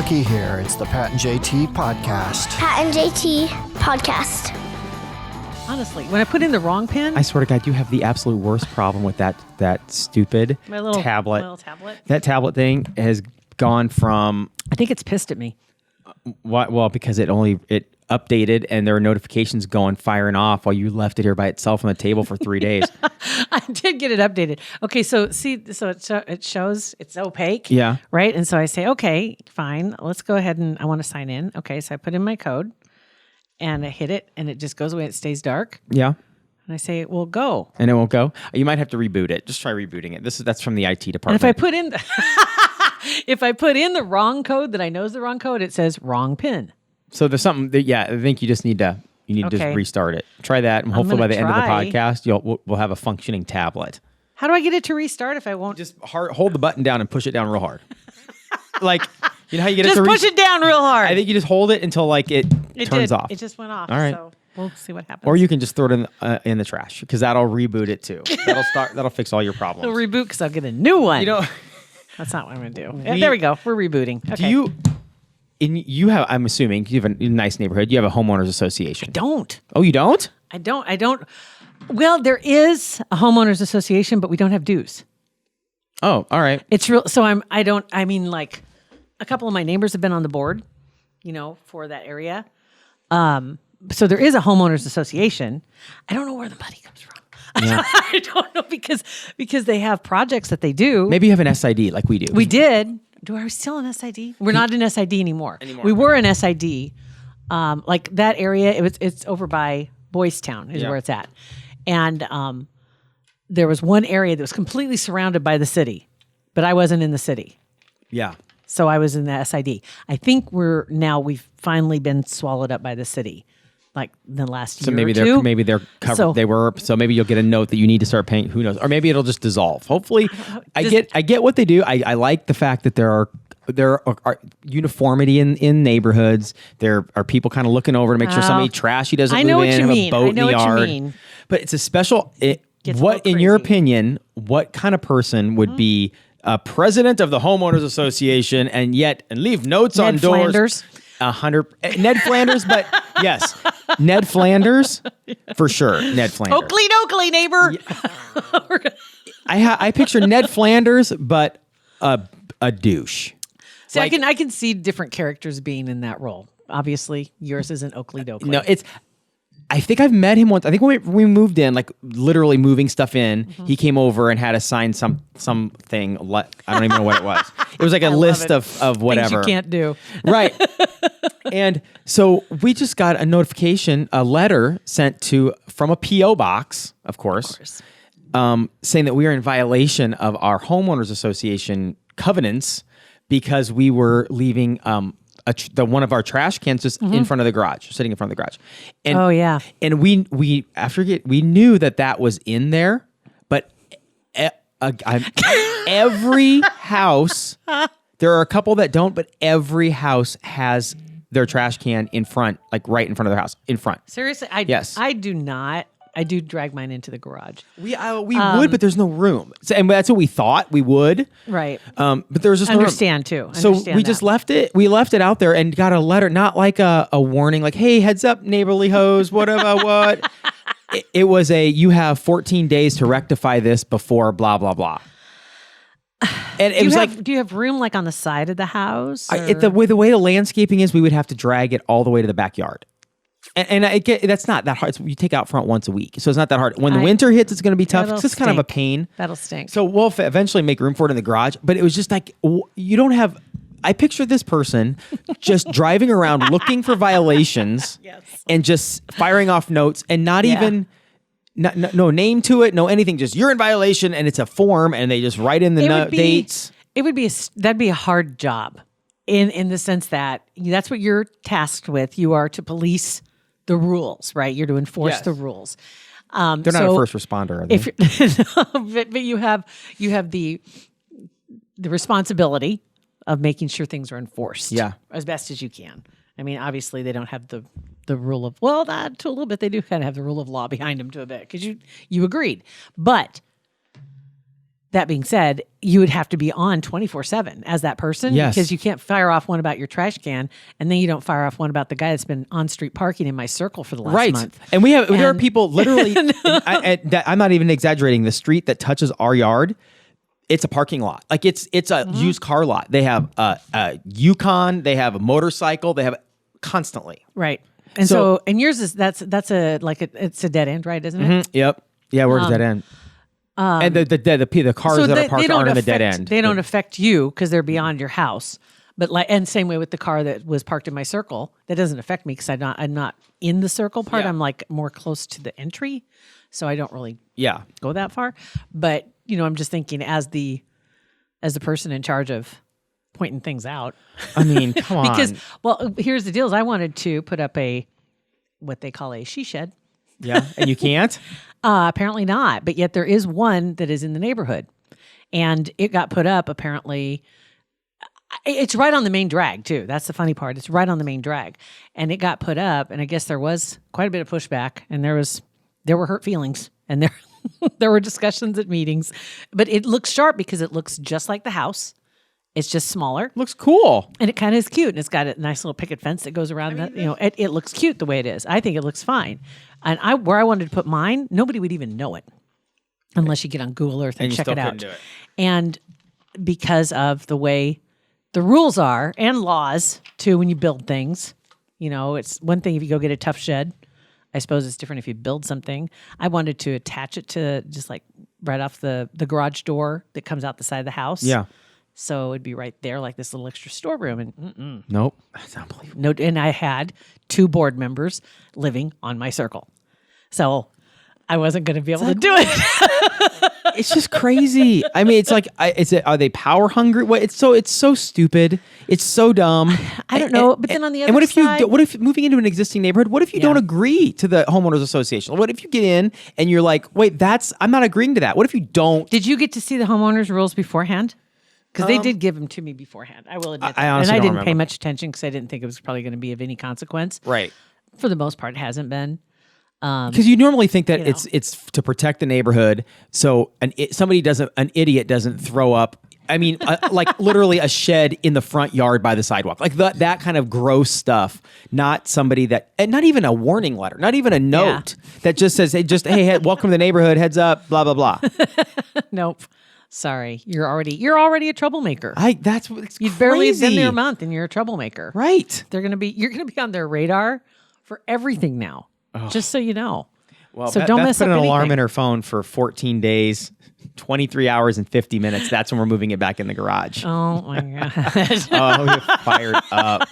Cookie here. It's the Pat and JT podcast. Pat and JT podcast. Honestly, when I put in the wrong pin, I swear to God, you have the absolute worst problem with that stupid my little tablet. My little tablet. That tablet thing has gone from I think it's pissed at me. well because it updated and there were notifications firing off while you left it here by itself on the table for 3 days. I did get it updated. Okay, so it shows it's opaque. Yeah. Right? And so I say, okay, fine. Let's go ahead and I want to sign in. Okay, so I put in my code and I hit it and it just goes away. It stays dark. Yeah. And I say, well, go. And it won't go. You might have to reboot it. Just try rebooting it. That's from the IT department. And if I put in the wrong code that I know is the wrong code, it says wrong pin. So there's something that, I think you just need to just restart it. Try that, and hopefully by the end of the podcast, we'll have a functioning tablet. How do I get it to restart if I won't? Just hold the button down and push it down real hard. Like, you know how you get just it to push it down real hard. I think you just hold it until it turns off. It just went off. All right. So we'll see what happens. Or you can just throw it in the trash because that'll reboot it too. That'll fix all your problems. It'll reboot because I'll get a new one. You know, that's not what I'm going to do. There we go. We're rebooting. Okay. You have? I'm assuming you have a nice neighborhood. You have a homeowners association. I don't. Oh, you don't? I don't. Well, there is a homeowners association, but we don't have dues. Oh, all right. It's real. So I mean, like a couple of my neighbors have been on the board, for that area. So there is a homeowners association. I don't know where the money comes from. Yeah. I don't know because they have projects that they do. Maybe you have an SID like we do. We did. Are we still in SID? We're not in SID anymore. We were in SID. Like that area, it's over by Boys Town is where it's at. And there was one area that was completely surrounded by the city, but I wasn't in the city. Yeah. So I was in the SID. I think we've finally been swallowed up by the city, like the last year or two. Maybe they're covered. So maybe you'll get a note that you need to start paying. Who knows? Or maybe it'll just dissolve. Hopefully, I get what they do. I like the fact that there are uniformity in neighborhoods. There are people kind of looking over to make sure somebody trashy doesn't move in. Have a boat in the yard. But it's a special. What, in your opinion, what kind of person would be a president of the homeowners association and leave notes on doors? Flanders. 100 Ned Flanders, but yes, Ned Flanders for sure. Ned Flanders. Oakley, neighbor. Yeah. I picture Ned Flanders, but a douche. So I can see different characters being in that role. Obviously, yours isn't Oakley Dokley. No, I think I've met him once. I think when we moved in, like literally moving stuff in, he came over and had us sign something. I don't even know what it was. It was like a list of whatever. Things you can't do. Right. And so we just got a letter sent from a P.O. box, of course. Saying that we are in violation of our homeowners association covenants because we were leaving one of our trash cans just in front of the garage, sitting in front of the garage. And, oh yeah. And we knew that was in there, but every house, there are a couple that don't, but every house has their trash can in front, like right in front of their house, in front. Seriously, yes. I do not. I do drag mine into the garage. We would, but there's no room. So, and that's what we thought we would. Right. But there's just no room. Too. So we just left it. We left it out there and got a letter, not like a warning, like, "Hey, heads up, neighborly hoes, whatever, what." It was you have 14 days to rectify this before blah blah blah. And do you have room like on the side of the house? The way the landscaping is, we would have to drag it all the way to the backyard. And that's not that hard. You take out front once a week, so it's not that hard. When the winter hits, it's going to be tough. It's just kind of a pain. That'll stink. So we'll eventually make room for it in the garage. But it was just like, you don't have... I picture this person just driving around looking for violations and just firing off notes and not even... No name to it, no anything. Just, you're in violation, and it's a form, and they just write in the dates. That'd be a hard job in the sense that that's what you're tasked with. You are to police the rules, right? You're to enforce the rules. They're not a first responder, are they? But you have the responsibility of making sure things are enforced as best as you can. I mean, obviously they don't have the rule of, that to a little bit, they do kind of have the rule of law behind them to a bit because you agreed. But that being said, you would have to be on 24/7 as that person because you can't fire off one about your trash can and then you don't fire off one about the guy that's been on street parking in my circle for the last month. And there are people literally, I'm not even exaggerating, the street that touches our yard, it's a parking lot. Like it's a used car lot. They have a Yukon, they have a motorcycle, they have constantly. Right. And so and yours is it's a dead end, right? Isn't it? Yep. Yeah, where's that end? And the cars that are parked aren't in the dead end. They don't affect you because they're beyond your house. But and same way with the car that was parked in my circle, that doesn't affect me because I'm not in the circle part. I'm like more close to the entry, so I don't really go that far. But I'm just thinking as the person in charge of pointing things out. I mean, come on. Because here's the deal: is I wanted to put up what they call a she shed. Yeah, and you can't. Apparently not, but yet there is one that is in the neighborhood, and it got put up. Apparently, it's right on the main drag too. That's the funny part. It's right on the main drag, and it got put up. And I guess there was quite a bit of pushback, and there were hurt feelings, and there were discussions at meetings. But it looks sharp because it looks just like the house. It's just smaller. Looks cool. And it kind of is cute. And it's got a nice little picket fence that goes around it looks cute the way it is. I think it looks fine. And where I wanted to put mine, nobody would even know it unless you get on Google Earth and check it out. And because of the way the rules are and laws too, when you build things, it's one thing if you go get a tough shed. I suppose it's different if you build something. I wanted to attach it to just like right off the garage door that comes out the side of the house. Yeah. So it'd be right there, like this little extra storeroom. And nope, that's unbelievable. No, and I had 2 board members living on my circle, so I wasn't going to be able to do it. It's just crazy. I mean, it's like, are they power hungry? What? It's so stupid. It's so dumb. I don't know. But then on the other side, what if moving into an existing neighborhood? What if you don't agree to the homeowners association? What if you get in and you're like, wait, I'm not agreeing to that. What if you don't? Did you get to see the homeowners rules beforehand? Because they did give them to me beforehand. I will admit that. I honestly and I didn't don't pay much attention because I didn't think it was probably going to be of any consequence. Right. For the most part, it hasn't been. Because you normally think that it's to protect the neighborhood, so an idiot doesn't throw up. I mean, like literally a shed in the front yard by the sidewalk, like that kind of gross stuff. Not somebody and not even a warning letter, not even a note that just says, "Hey, welcome to the neighborhood. Heads up, blah blah blah." Nope. Sorry, you're already a troublemaker. That's what's You've barely been there a month, and you're a troublemaker. Right? You're gonna be on their radar for everything now. Just so you know. Well, so don't mess put up an anything. alarm in her phone for 14 days, 23 hours and 50 minutes. That's when we're moving it back in the garage. Oh my gosh. You're fired up.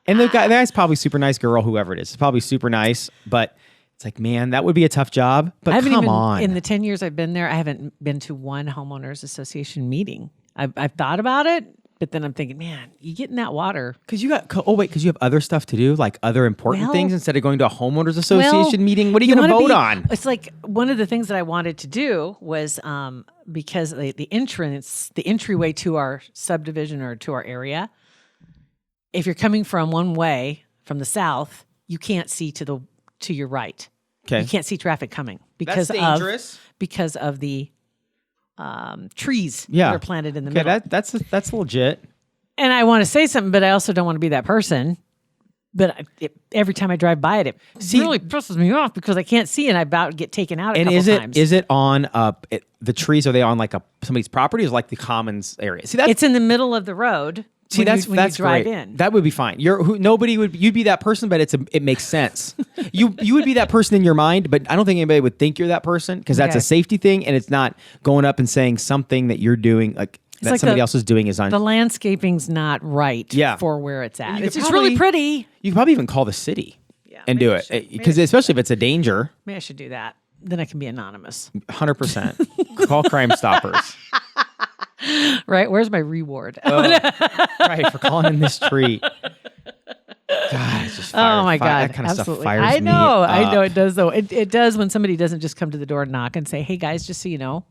And the guy's probably super nice girl, whoever it is. It's probably super nice, but it's like, man, that would be a tough job. But come on. In the 10 years I've been there, I haven't been to one homeowners association meeting. I've thought about it, but then I'm thinking, man, you get in that water. Because you have other stuff to do, like other important things instead of going to a homeowners association meeting. What are you going to vote on? It's like one of the things that I wanted to do was because the entryway to our subdivision or to our area, if you're coming from one way from the south, you can't see to your right. Okay. You can't see traffic coming because of the trees that are planted in the middle. That's legit. And I want to say something, but I also don't want to be that person. But every time I drive by it really pisses me off because I can't see and I about get taken out a couple times. Is it on the trees? Are they on like somebody's property or is it like the commons area? See, it's in the middle of the road. See, that's you drive great. In. That would be fine. You'd be that person, but it makes sense. you would be that person in your mind, but I don't think anybody would think you're that person because that's a safety thing, and it's not going up and saying something that you're doing that somebody else is doing is on. The landscaping's not right for where it's at. It's really pretty. You could probably even call the city and do it because especially if it's a danger. Maybe I should do that. Then I can be anonymous. 100%. Call Crime Stoppers. Right? Where's my reward? Right, for calling in this tree. God, it's just oh my God. That kind of Absolutely. stuff fires me up. I know it does though. It does when somebody doesn't just come to the door and knock and say, hey guys, just so you know,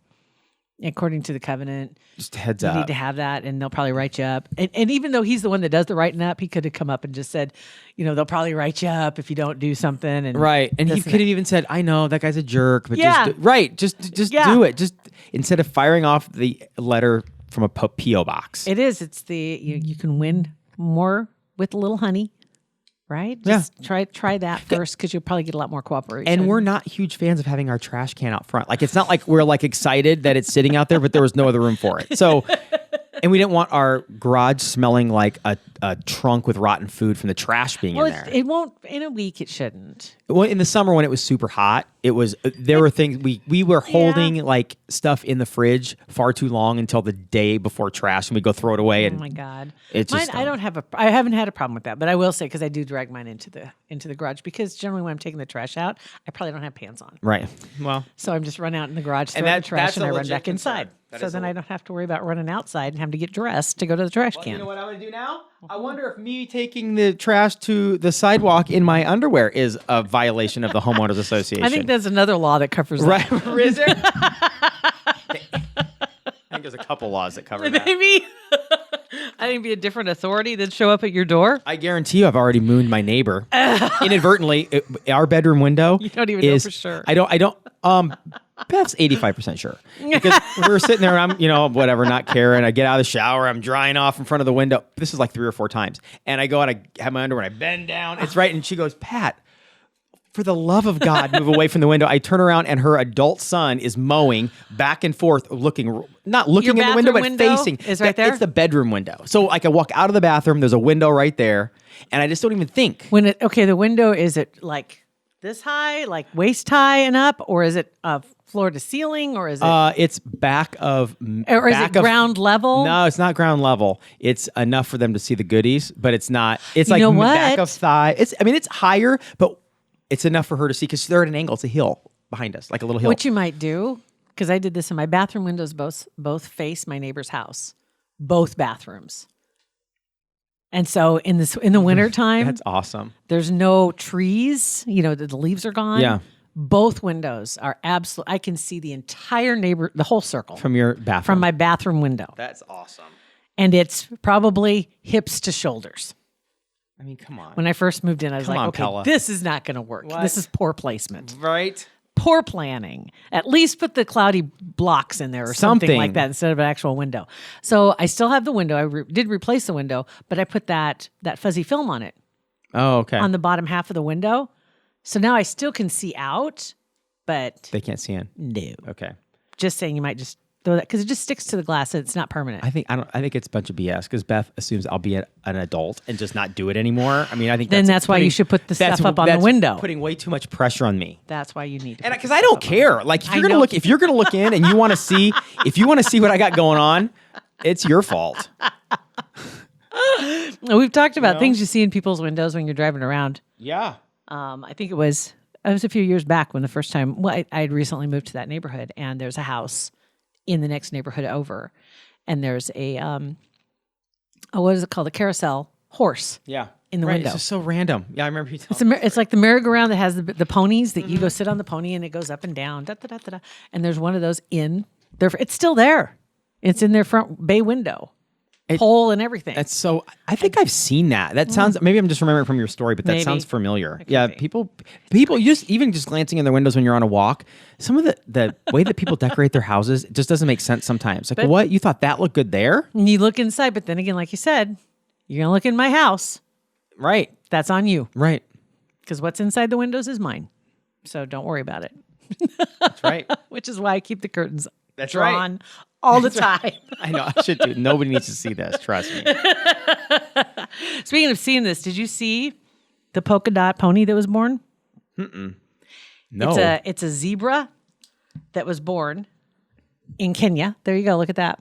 according to the covenant, just heads you up. need to have that and they'll probably write you up. And even though he's the one that does the writing up, he could have come up and just said, they'll probably write you up if you don't do something. And right. And he could have even said, I know that guy's a jerk, but just do it. instead of firing off the letter from a P.O. box. It is. It's you can win more with a little honey. Right? Just try that first because you'll probably get a lot more cooperation. And we're not huge fans of having our trash can out front. Like, it's not like we're like excited that it's sitting out there, but there was no other room for it. So, and we didn't want our garage smelling like a trunk with rotten food from the trash being in there. It won't, in a week, it shouldn't. Well, in the summer when it was super hot, it was, there were things, we were holding like stuff in the fridge far too long until the day before trash, and we go throw it away. And oh my God. It's just, I haven't had a problem with that, but I will say, because I do drag mine into the garage, because generally when I'm taking the trash out, I probably don't have pants on. Right. Well. So I'm just run out in the garage, throw the trash, and I run back inside. So then I don't have to worry about running outside and having to get dressed to go to the trash can. You know what I'm going to do now? I wonder if me taking the trash to the sidewalk in my underwear is a violation of the Homeowners Association. I think there's another law that covers that. Right. Is there? I think there's a couple laws that cover that. Maybe. I think it'd be a different authority than show up at your door. I guarantee you I've already mooned my neighbor. Inadvertently, our bedroom window You don't even know for sure. I don't, Beth's 85% sure. Because we're sitting there and I'm, whatever, not caring. I get out of the shower. I'm drying off in front of the window. This is like 3 or 4 times. And I go and I have my underwear and I bend down. It's right. And she goes, Pat, for the love of God, move away from the window. I turn around and her adult son is mowing back and forth, not looking in the window, but facing. Is right there? It's the bedroom window. So like I walk out of the bathroom, there's a window right there. And I just don't even think. The window, is it like this high, like waist high and up, or is it floor to ceiling, or is it? It's back of. Or is it ground level? No, it's not ground level. It's enough for them to see the goodies, but it's not. It's like know what? back of thigh. It's higher, but it's enough for her to see because they're at an angle. It's a hill behind us, like a little hill. What you might do, because I did this in my bathroom windows, both face my neighbor's house, both bathrooms. And so in the wintertime, That's awesome. There's no trees, the leaves are gone. Yeah. Both windows are I can see the entire the whole circle. From your bathroom. From my bathroom window. That's awesome. And it's probably hips to shoulders. I mean, come on. When I first moved in, I was Come like, on, okay, Pella. this is not going to work. What? This is poor placement. Right? Poor planning. At least put the cloudy blocks in there or something like that instead of an actual window. So I still have the window. I did replace the window, but I put that fuzzy film on it. Oh, okay. On the bottom half of the window. So now I still can see out, but They can't see in. no. Okay. Just saying, you might just throw that because it just sticks to the glass. And it's not permanent. I think it's a bunch of BS because Beth assumes I'll be an adult and just not do it anymore. I mean, I think that's why you should put the stuff up on the window. Putting way too much pressure on me. That's why you need to. And because I don't care. Like if you're gonna look in and you want to see what I got going on, it's your fault. We've talked about things you see in people's windows when you're driving around. Yeah. I think it was a few years back when the first time. Well, I had recently moved to that neighborhood, and there's a house in the next neighborhood over, and there's a what is it called? A carousel horse. Yeah. In the window. It's just so random. Yeah, I remember you telling It's like the merry-go-round that has the ponies that you go sit on the pony and it goes up and down. Da, da, da, da, da. And there's one of those in there. It's still there. It's in their front bay window. Pole and everything. That's so. I think I've seen that. That sounds. Maybe I'm just remembering from your story, but that Maybe. sounds familiar. It Yeah, could be. people even just glancing in their windows when you're on a walk. Some of the way that people decorate their houses just doesn't make sense sometimes. Like, But- what, you thought that looked good there? And you look inside, but then again, like you said, you're gonna look in my house. Right. That's on you Right. because what's inside the windows is mine. So don't worry about it. That's right. Which is why I keep the curtains That's right. drawn all the time. I know. I should do. Nobody needs to see this. Trust me. Speaking of seeing this, did you see the polka dot pony that was born? No. It's a zebra that was born in Kenya. There you go. Look at that.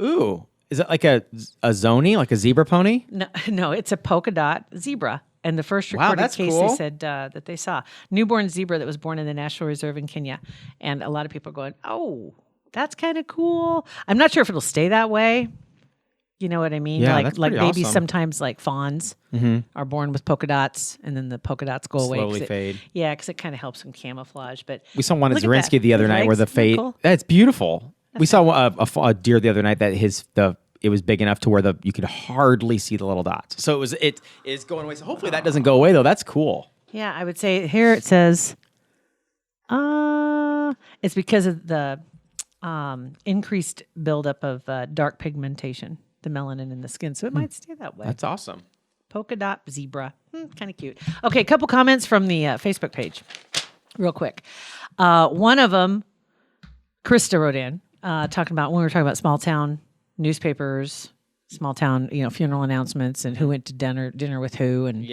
Ooh. Is it like a zoni, like a zebra pony? No, it's a polka dot zebra. And the first Wow, recorded that's case cool. they said that they saw newborn zebra that was born in the National Reserve in Kenya, and a lot of people are going, "Oh, that's kind of cool." I'm not sure if it'll stay that way. You know what I mean? Yeah, like that's pretty babies awesome. sometimes like fawns are born with polka dots, and then the polka dots go away. 'cause Slowly it- fade. Yeah, because it kind of helps them camouflage. But We saw one at look at Zarinsky that. the other Those night where legs, the isn't that fade. cool? That's beautiful. We saw a deer the other night that it was big enough to where you could hardly see the little dots. So it is going away. So hopefully that doesn't go away though. That's cool. Yeah, I would say here it says, It's because of the increased buildup of dark pigmentation, the melanin in the skin. So it might stay that way. That's awesome. Polka dot zebra. Kind of cute. Okay, a couple comments from the Facebook page real quick. One of them, Krista wrote in, talking about when we were talking about small town newspapers, small town, funeral announcements and who went to dinner with who and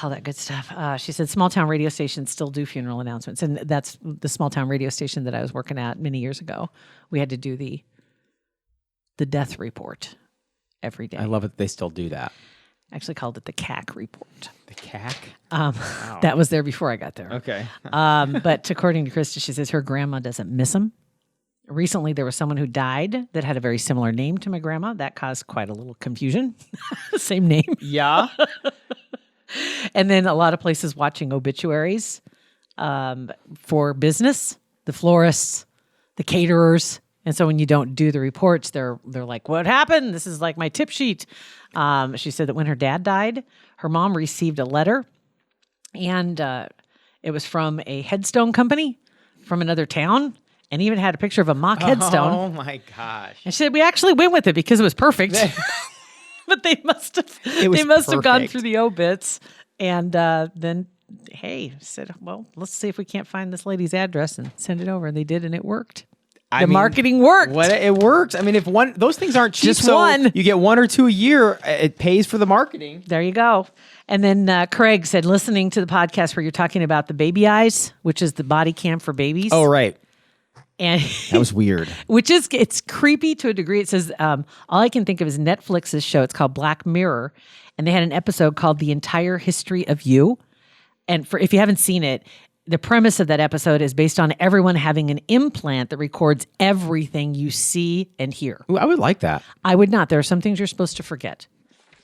all that good stuff. She said small town radio stations still do funeral announcements. And that's the small town radio station that I was working at many years ago. We had to do the death report every day. I love it. They still do that. I actually called it the CAC report. The CAC? Wow. That was there before I got there. Okay. But according to Krista, she says her grandma doesn't miss them. Recently, there was someone who died that had a very similar name to my grandma. That caused quite a little confusion. Same name. Yeah. And then a lot of places watching obituaries for business, the florists, the caterers. And so when you don't do the reports, they're like, what happened? This is like my tip sheet. She said that when her dad died, her mom received a letter, and it was from a headstone company from another town, and even had a picture of a mock headstone. Oh my gosh! And she said we actually went with it because it was perfect, but they must have gone through the obits, and then said, well, let's see if we can't find this lady's address and send it over, and they did, and it worked. Marketing worked. It works. I mean, if those things aren't cheap, just one. You get 1 or 2 a year. It pays for the marketing. There you go. And then Craig said, listening to the podcast where you're talking about the baby eyes, which is the body cam for babies. Oh, right. And that was weird. It's creepy to a degree. It says, all I can think of is Netflix's show. It's called Black Mirror. And they had an episode called The Entire History of You. And if you haven't seen it, the premise of that episode is based on everyone having an implant that records everything you see and hear. Ooh, I would like that. I would not. There are some things you're supposed to forget.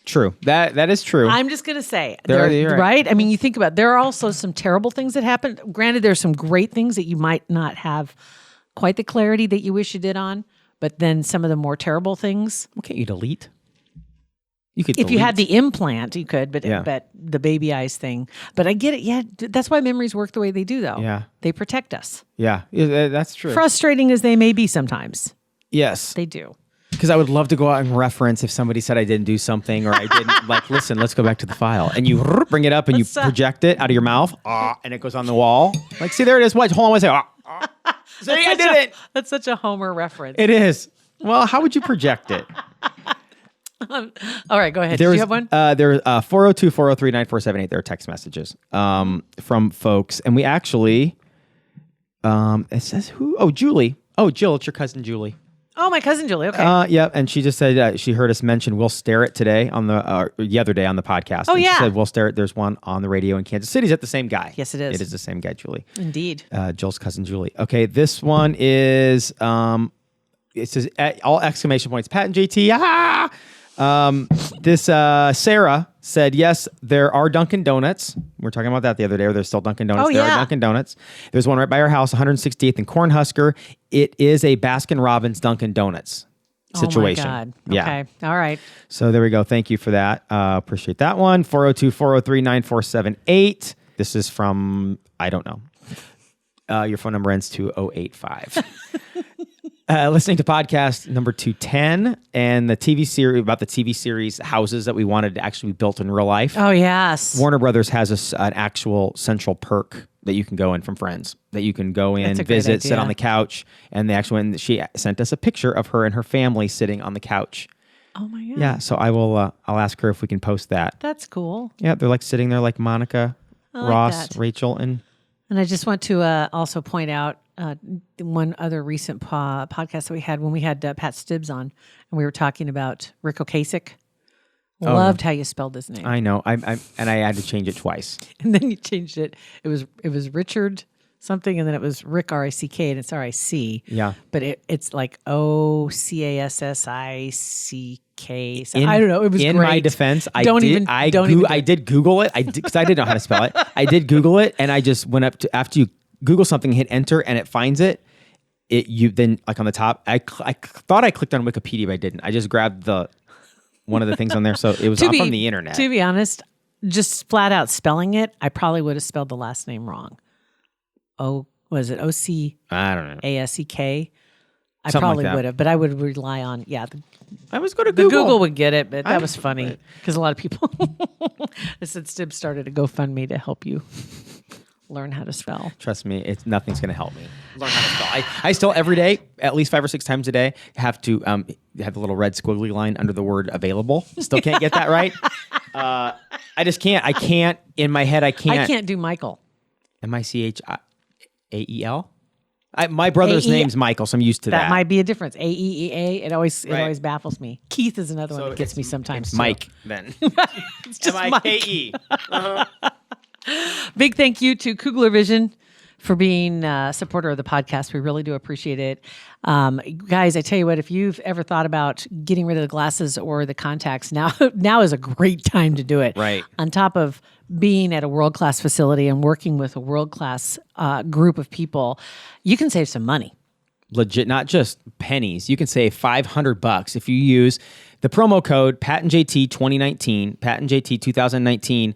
True. That is true. I'm just going to say, you're right? I mean, you think about it, there are also some terrible things that happen. Granted, there's some great things that you might not have quite the clarity that you wish you did on, but then some of the more terrible things. What can't you delete? You could if you had the implant, you could, but the baby eyes thing. But I get it. Yeah, that's why memories work the way they do, though. Yeah. They protect us. Yeah, that's true. Frustrating as they may be sometimes. Yes. They do. Because I would love to go out and reference if somebody said I didn't do something or I didn't, like, listen, let's go back to the file. And you bring it up and you project it out of your mouth, and it goes on the wall. Like, see, there it is. What? Hold on, see, I did it. That's such a Homer reference. It is. Well, how would you project it? All right, go ahead. Do you have one? There are 402-403-9478. There are text messages from folks. And we actually, it says who? Oh, Julie. Oh, Jill, it's your cousin Julie. Oh, my cousin Julie. Okay. Yeah, and she just said she heard us mention We'll Stare It today on the other day on the podcast. Oh, and yeah. She said We'll Stare It. There's one on the radio in Kansas City. Is that the same guy? Yes, it is. It is the same guy, Julie. Indeed. Jill's cousin Julie. Okay, this one is, it says all exclamation points. Pat and JT. Ah! This Sarah said, yes, there are Dunkin' Donuts. We were talking about that the other day. Or there's still Dunkin' Donuts. Oh, there yeah. are Dunkin' Donuts. There's one right by our house, 168th and Cornhusker. It is a Baskin Robbins Dunkin' Donuts situation. Oh my God. Yeah. Okay. All right. So there we go. Thank you for that. Appreciate that one. 402-403-9478. This is from, I don't know. Your phone number ends 2085. Listening to podcast number 210 and the TV series about the TV series houses that we wanted to actually be built in real life. Oh, yes. Warner Brothers has an actual central perk that you can go in from friends, that you can go in, visit, sit on the couch. And they actually went, she sent us a picture of her and her family sitting on the couch. Oh, my God. Yeah. So I will, I'll ask her if we can post that. That's cool. Yeah. They're like sitting there like Monica, Ross, Rachel, and I just want to also point out one other recent podcast that we had when we had Pat Stibbs on, and we were talking about Ric Ocasek. Loved how you spelled his name. I know. And I had to change it twice. And then you changed it. It was Richard something, and then it was Rick R-I-C-K, and it's R-I-C. Yeah. But it's like O-C-A-S-S-I-C-K. So I don't know. It was in great. my defense. I did Google it. Because I didn't know how to spell it. I did Google it, and I just went up to after you Google something, hit enter, and it finds it. You then like on the top. I thought I clicked on Wikipedia, but I didn't. I just grabbed one of the things on there, so it was from the internet. To be honest, just flat out spelling it, I probably would have spelled the last name wrong. was it OC? I don't know. ASEK. I Something probably like that. would have, but I would rely on I was going to the Google. Google would get it, but that was funny because a lot of people. I said Stib started a GoFundMe to help you learn how to spell. Trust me, nothing's going to help me learn how to spell. I still every day, at least 5 or 6 times a day, have to have a little red squiggly line under the word available. Still can't get that right. I just can't. I can't in my head. I can't do Michael. Michael. My brother's name's Michael, so I'm used to that. That might be a difference. AEEA. It always baffles me. Keith is another one that gets me sometimes. Too. Mike then. It's just MIKE. Big thank you to Kugler Vision for being a supporter of the podcast. We really do appreciate it. Guys, I tell you what, if you've ever thought about getting rid of the glasses or the contacts, now is a great time to do it. Right. On top of being at a world-class facility and working with a world-class group of people, you can save some money. Legit, not just pennies. You can save $500 if you use the promo code PatentJT 2019, PatentJT 2019,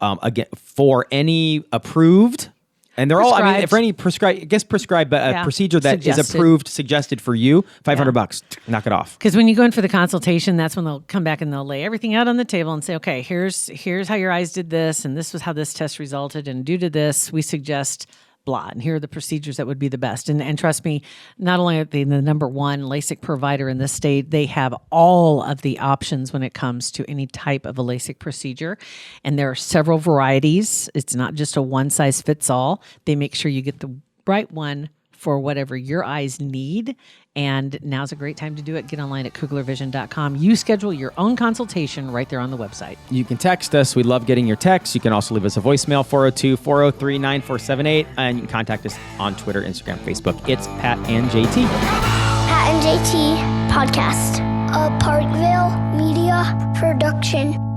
again for any approved. And they're all, I mean, for any prescribed, but a procedure that is approved, suggested for you, $500. Knock it off. Because when you go in for the consultation, that's when they'll come back and they'll lay everything out on the table and say, okay, here's how your eyes did this, and this was how this test resulted, and due to this, we suggest blah, and here are the procedures that would be the best. And trust me, not only are they the number one LASIK provider in this state, they have all of the options when it comes to any type of a LASIK procedure. And there are several varieties. It's not just a one size fits all. They make sure you get the right one for whatever your eyes need. And now's a great time to do it. Get online at kuglervision.com. You schedule your own consultation right there on the website. You can text us. We love getting your texts. You can also leave us a voicemail, 402-403-9478. And you can contact us on Twitter, Instagram, Facebook. It's Pat and JT. Pat and JT Podcast. A Parkville Media Production.